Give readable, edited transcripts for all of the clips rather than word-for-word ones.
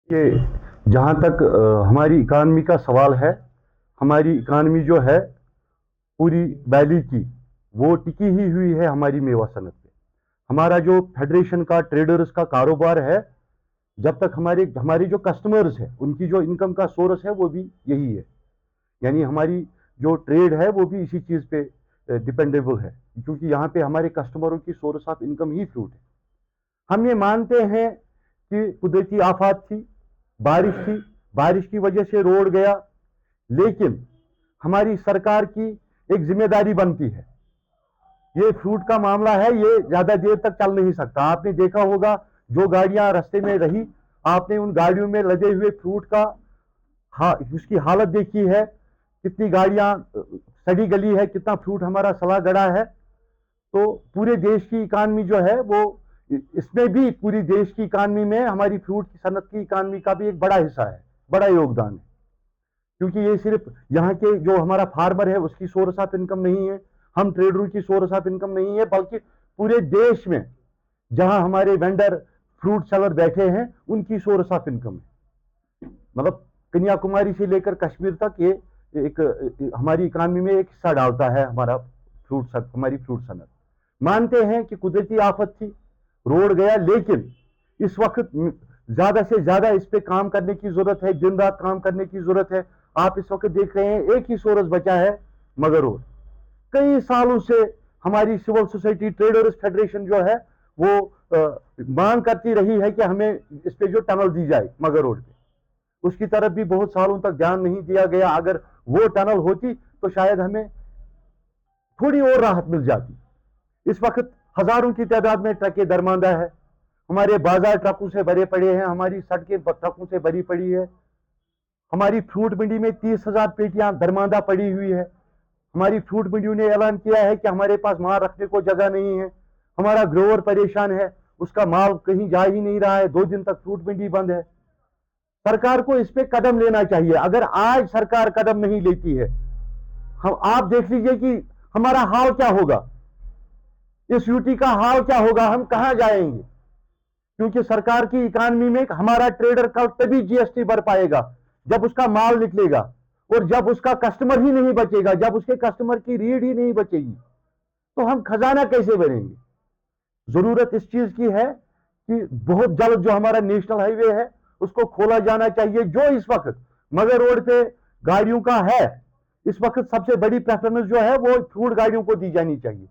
कि जहाँ तक हमारी इकानमी का सवाल है, हमारी इकानमी जो है पूरी वैली की, वो टिकी ही हुई है हमारी मेवा सनत पे। हमारा जो फेडरेशन का ट्रेडर्स का कारोबार है, जब तक हमारे हमारे जो कस्टमर्स हैं उनकी जो इनकम का सोर्स है वो भी यही है। यानी हमारी जो ट्रेड है वो भी इसी चीज़ पे डिपेंडेबल है, क्योंकि यहाँ पे हमारे कस्टमरों की source of income he fruit है। हम ये मानते हैं कि कुदरती आफात थी, बारिश थी, बारिश की वजह से रोड गया, लेकिन हमारी सरकार की एक जिम्मेदारी बनती है। ये फ्रूट का मामला है, ये ज्यादा देर तक चल नहीं सकता। आपने देखा होगा जो गाड़ियां रास्ते में रही, आपने उन गाड़ियों में लगे हुए फ्रूट का उसकी हालत देखी है, कितनी गाड़ियां सड़ी गली है, कितना फ्रूट हमारा सड़ा गड़ा है। तो पूरे देश की इकानमी जो है वो, इसमें भी पूरी देश की इकानमी में हमारी फ्रूट की सनत की इकानमी का भी एक बड़ा हिस्सा है, बड़ा योगदान है। क्योंकि ये सिर्फ यहाँ के जो हमारा फार्मर है उसकी सोर्स ऑफ इनकम नहीं है, हम ट्रेडरों की सोर्स ऑफ इनकम नहीं है, बल्कि पूरे देश में जहां हमारे वेंडर फ्रूट सेलर बैठे हैं उनकी सोर्स ऑफ इनकम है। मतलब कन्याकुमारी से लेकर कश्मीर तक ये एक हमारी इकानमी में एक हिस्सा डालता है हमारा हमारी फ्रूट सनत। मानते हैं कि कुदरती आफत थी, रोड गया, लेकिन इस वक्त ज्यादा से ज्यादा इस पे काम करने की जरूरत है, दिन रात काम करने की जरूरत है। आप इस वक्त देख रहे हैं एक ही सोर्स बचा है, मगर रोड। कई सालों से हमारी सिविल सोसाइटी ट्रेडर्स फेडरेशन जो है वो मांग करती रही है कि हमें इस पे जो टनल दी जाए मगर रोड पे, उसकी तरफ भी बहुत सालों तक ध्यान नहीं दिया गया। अगर वो टनल होती तो शायद हमें थोड़ी और राहत मिल जाती। इस वक्त हजारों की तादाद में ट्रकें दरमांदा है, हमारे बाजार ट्रकों से भरे पड़े हैं, हमारी सड़कें ट्रकों से भरी पड़ी है, हमारी फ्रूट मंडी में 30,000 पेटियां दरमांदा पड़ी हुई है। हमारी फ्रूट मंडियों ने ऐलान किया है कि हमारे पास माल रखने को जगह नहीं है। हमारा ग्रोवर परेशान है, उसका माल कहीं जा ही नहीं रहा है, 2 दिन तक फ्रूट मंडी बंद है। सरकार को इस पे कदम लेना चाहिए। अगर आज सरकार कदम नहीं लेती है, हम आप देख लीजिए कि हमारा हाल क्या होगा, इस यूटी का हाल क्या होगा, हम कहां जाएंगे। क्योंकि सरकार की इकानमी में हमारा ट्रेडर कल तभी जीएसटी भर पाएगा जब उसका माल निकलेगा, और जब उसका कस्टमर ही नहीं बचेगा, जब उसके कस्टमर की रीढ़ ही नहीं बचेगी, तो हम खजाना कैसे भरेंगे। जरूरत इस चीज की है कि बहुत जल्द जो हमारा नेशनल हाईवे है उसको खोला जाना चाहिए। जो इस वक्त मगर रोड पे गाड़ियों का है, इस वक्त सबसे बड़ी प्रेफरेंस जो है वो फ्रूट गाड़ियों को दी जानी चाहिए।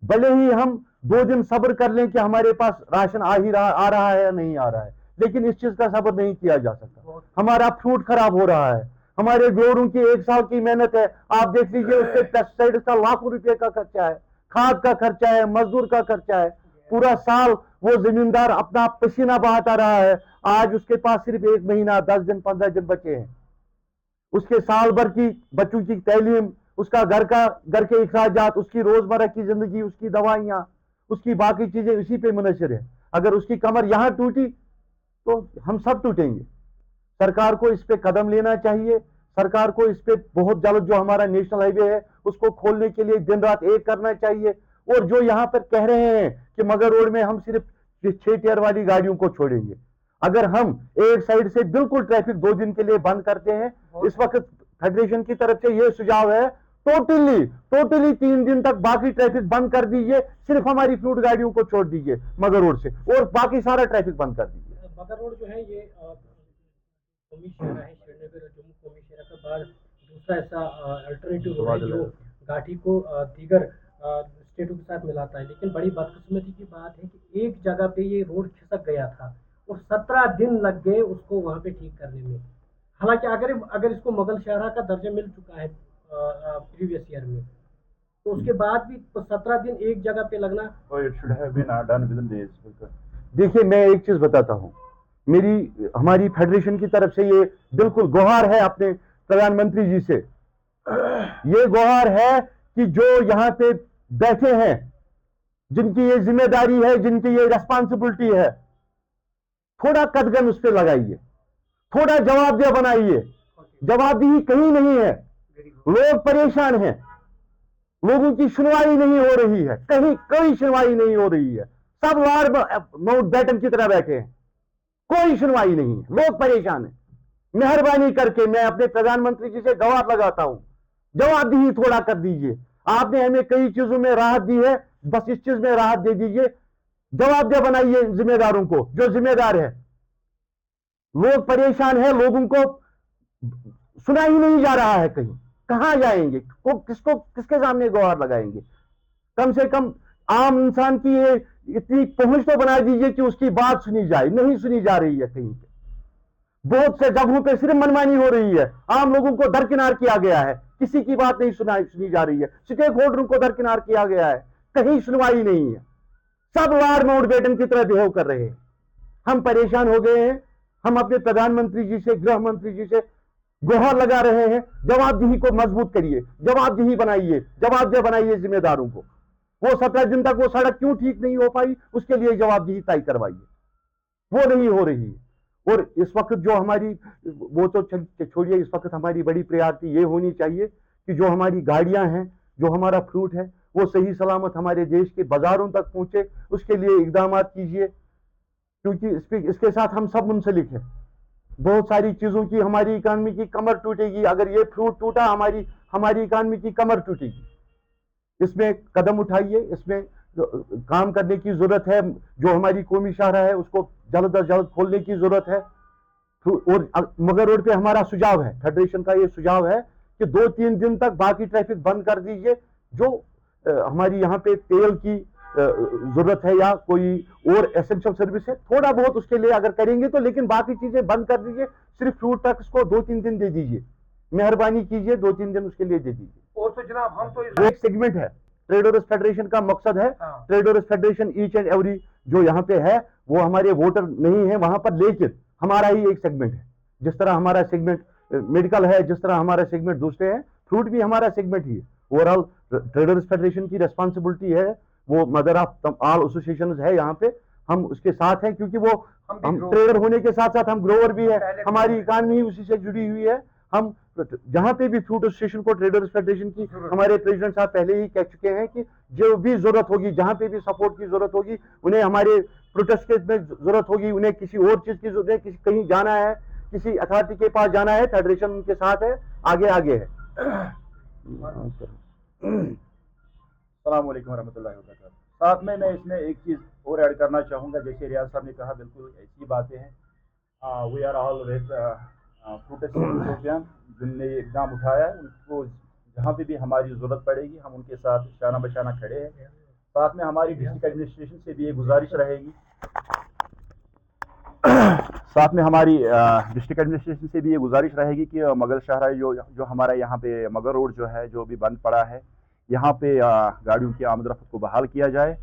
भले ही हम 2 दिन सब्र कर लें कि हमारे पास राशन आ रहा है या नहीं आ रहा है, लेकिन इस चीज का सब्र नहीं किया जा सकता। हमारा फ्रूट खराब हो रहा है, हमारे ग्रोअरों की 1 साल की मेहनत है। आप देख लीजिए उसके पेस्टिसाइड का लाखों रुपए का खर्चा है, खाद का खर्चा है, मजदूर का खर्चा है। पूरा साल वो जमींदार अपना पसीना बहाता रहा है, आज उसके पास सिर्फ 1 महीना, 10 दिन, 15 दिन बचे हैं। उसके साल भर की बच्चों की तालीम, उसका घर के अखराजात, उसकी रोजमर्रा की जिंदगी, उसकी दवाइयां, उसकी बाकी चीजें इसी पे मुनहसर है। अगर उसकी कमर यहां टूटी तो हम सब टूटेंगे। सरकार को इस पे कदम लेना चाहिए। सरकार को इस पे बहुत जल्द जो हमारा नेशनल हाईवे है उसको खोलने के लिए दिन रात एक करना चाहिए। और जो यहाँ पर कह रहे हैं कि मगर रोड में हम सिर्फ 6 टायर वाली गाड़ियों को छोड़ेंगे, अगर हम एक साइड से बिल्कुल ट्रैफिक 2 दिन के लिए बंद करते हैं, इस वक्त फेडरेशन की तरफ से यह सुझाव है, टोटली टोटली 3 दिन तक बाकी ट्रैफिक बंद कर दीजिए, सिर्फ हमारी फ्रूट गाड़ियों को छोड़ दीजिए मगर रोड से, और बाकी सारा ट्रैफिक बंद कर दीजिए। मगर रोड जो है ये कौमी शहरा है, श्रीनगर और जम्मू कौमी शहरा के बाद दूसरा ऐसा अल्टरनेटिव रोड है जो घाटी को दीगर स्टेटों के साथ मिलाता है। लेकिन बड़ी बदकिस्मती की बात है कि एक जगह पे ये रोड खिसक गया था और 17 दिन लग गए उसको वहां पे ठीक करने में। हालांकि अगर अगर इसको मुगल शहरा का दर्जा मिल चुका है प्रीवियस ईयर में, तो उसके बाद भी 17 दिन एक जगह पे लगना। देखिए, मैं एक चीज बताता हूं, मेरी हमारी फेडरेशन की तरफ से ये बिल्कुल गुहार है अपने प्रधानमंत्री जी से। ये गुहार है कि जो यहाँ पे बैठे हैं, जिनकी ये जिम्मेदारी है, जिनकी ये रेस्पॉन्सिबिलिटी है, थोड़ा कदगन उस पर लगाइए, थोड़ा जवाबदेह बनाइए। जवाबदेही कहीं नहीं है, लोग परेशान हैं, लोगों की सुनवाई नहीं हो रही है, कहीं कोई सुनवाई नहीं हो रही है, सब वार माउंट बैटन की तरह बैठे हैं। कोई सुनवाई नहीं है, लोग परेशान हैं। मेहरबानी करके मैं अपने प्रधानमंत्री जी से गुहार लगाता हूं, जवाबदेही थोड़ा कर दीजिए। आपने हमें कई चीजों में राहत दी है, बस इस चीज में राहत दे दीजिए। जवाबदेह बनाइए जिम्मेदारों को, जो जिम्मेदार है। लोग परेशान है, लोगों को सुना ही नहीं जा रहा है। कहीं कहां जाएंगे, किसके सामने गुहार लगाएंगे? कम से कम आम इंसान की ये इतनी पहुंच तो बना दीजिए कि उसकी बात सुनी जाए। नहीं सुनी जा रही है कहीं पे। बहुत से जगहों पे सिर्फ मनमानी हो रही है, आम लोगों को दरकिनार किया गया है, किसी की बात नहीं सुनी जा रही है। स्टेक होल्डरों को दरकिनार किया गया है, कहीं सुनवाई नहीं है। सब लॉर्ड माउंटबेटन की तरह बिहेव कर रहे हैं। हम परेशान हो गए हैं। हम अपने प्रधानमंत्री जी से, गृह मंत्री जी से गुहार लगा रहे हैं, जवाबदेही को मजबूत करिए, जवाबदेही बनाइए, जवाबदेह बनाइए जिम्मेदारों को। वो 17 दिन तक वो सड़क क्यों ठीक नहीं हो पाई, उसके लिए जवाबदेही तय करवाइए। वो नहीं हो रही है। और इस वक्त जो हमारी, वो तो छोड़िए, इस वक्त हमारी बड़ी प्रायोरिटी ये होनी चाहिए कि जो हमारी गाड़ियां हैं, जो हमारा फ्रूट है, वो सही सलामत हमारे देश के बाजारों तक पहुंचे, उसके लिए इकदाम कीजिए। क्योंकि इसके साथ हम सब मुंसलिक हैं। बहुत सारी चीजों की हमारी इकानमी की कमर टूटेगी। अगर ये फ्रूट टूटा, हमारी इकानमी की कमर टूटेगी। इसमें कदम उठाइए, इसमें काम करने की जरूरत है। जो हमारी कौमी शाहराह है, उसको जल्द अज जल्द खोलने की जरूरत है। और मगर रोड पे हमारा सुझाव है, फेडरेशन का ये सुझाव है कि 2-3 दिन तक बाकी ट्रैफिक बंद कर दीजिए। जो हमारी यहाँ पे तेल की जरूरत है या कोई और एसेंशियल सर्विस है, थोड़ा बहुत उसके लिए अगर करेंगे तो, लेकिन बाकी चीजें बंद कर दीजिए। सिर्फ फ्रूट टैक्स को 2-3 दिन दे दीजिए, मेहरबानी कीजिए, 2-3 दिन उसके लिए दे दीजिए। और तो जनाब हम तो वो एक सेगमेंट है, ट्रेडर्स फेडरेशन का मकसद है। Traders federation each and every जो यहाँ पे है, वो हमारे वोटर नहीं है वहां पर, लेकिन हमारा ही एक सेगमेंट है। जिस तरह हमारा सेगमेंट मेडिकल है, जिस तरह हमारा सेगमेंट दूसरे हैं, फ्रूट भी हमारा सेगमेंट ही है। ओवरऑल ट्रेडर्स फेडरेशन की रेस्पॉन्सिबिलिटी है, वो मदर ऑफ ऑल एसोसिएशन है यहाँ पे। हम उसके साथ हैं, क्योंकि वो हम ट्रेडर होने के साथ साथ हम ग्रोवर भी है, हमारी इकानमी उसी से जुड़ी हुई है। हम जहां पे भी फ्रूट एसोसिएशन को, ट्रेडर्स फेडरेशन की, हमारे प्रेसिडेंट साहब पहले ही कह चुके हैं कि जो भी जरूरत होगी, जहां पे भी सपोर्ट की जरूरत होगी, उन्हें हमारे प्रोटेस्ट के में जरूरत होगी, उन्हें किसी और चीज की जरूरत है, कहीं जाना है, किसी अथॉरिटी के पास जाना है, फेडरेशन उनके साथ है, आगे आगे है। अस्सलाम वालेकुम रहमतुल्लाहि व बरकातहू। साथ में मैं इसमें एक चीज़ और ऐड करना चाहूँगा, जैसे रियाज साहब ने कहा, बिल्कुल ऐसी बातें हैं। We are all with protest Shopian, जिनने इकदाम उठाया है, उनको जहाँ पे भी हमारी ज़रूरत पड़ेगी, हम उनके साथ शाना बशाना खड़े हैं। साथ में हमारी डिस्ट्रिक्ट एडमिनिस्ट्रेशन से भी ये गुजारिश रहेगी, साथ में हमारी डिस्ट्रिक्ट एडमिनिस्ट्रेशन से भी ये गुजारिश रहेगी कि मगल शाहरा जो हमारा यहाँ पे मगर रोड जो है, जो भी बंद पड़ा है, यहाँ पे गाड़ियों की आमद-रफ्त को बहाल किया जाए।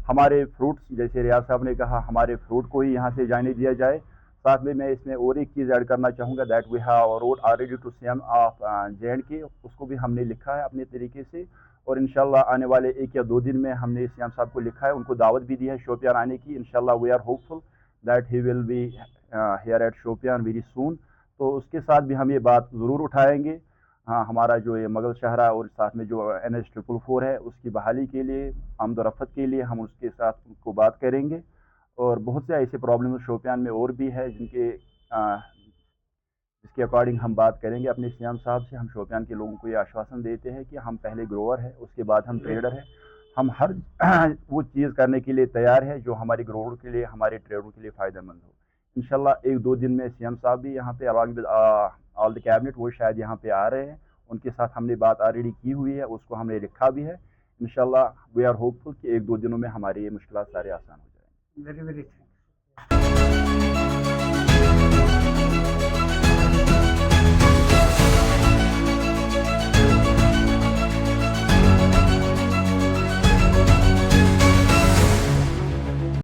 हमारे फ्रूट्स, जैसे रियाज साहब ने कहा, हमारे फ्रूट को ही यहाँ से जाने दिया जाए। साथ में मैं इसमें और एक चीज़ ऐड करना चाहूँगा, that we have wrote already to CM of J&K, उसको भी हमने लिखा है अपने तरीके से। और इंशाल्लाह आने वाले 1 या 2 दिन में हमने सीएम साहब को लिखा है, उनको दावत भी दी है शोपियान आने की। इंशाल्लाह we are hopeful that he will be here at Shopian very soon. तो उसके साथ भी हम ये बात ज़रूर उठाएंगे। हाँ, हमारा जो ये मगल शहरा और साथ में जो NH 444 है, उसकी बहाली के लिए, आमद-ओ-रफ़्त के लिए हम उसके साथ उनको बात करेंगे। और बहुत से ऐसे प्रॉब्लम शोपियान में और भी है जिसके अकॉर्डिंग हम बात करेंगे अपने सीएम साहब से। हम शोपियान के लोगों को ये आश्वासन देते हैं कि हम पहले ग्रोवर है, उसके बाद हम ट्रेडर है। हम हर वो चीज़ करने के लिए तैयार है जो हमारे ग्रोवर के लिए, हमारे ट्रेडरों के लिए फ़ायदेमंद हो। इंशाल्लाह 1-2 दिन में सीएम साहब भी यहाँ पे along with all the cabinet, वो शायद यहाँ पे आ रहे हैं। उनके साथ हमने बात ऑलरेडी की हुई है, उसको हमने लिखा भी है। इंशाल्लाह वी आर होपफुल कि 1-2 दिनों में हमारे ये मुश्किलात सारे आसान हो जाएंगे। Very very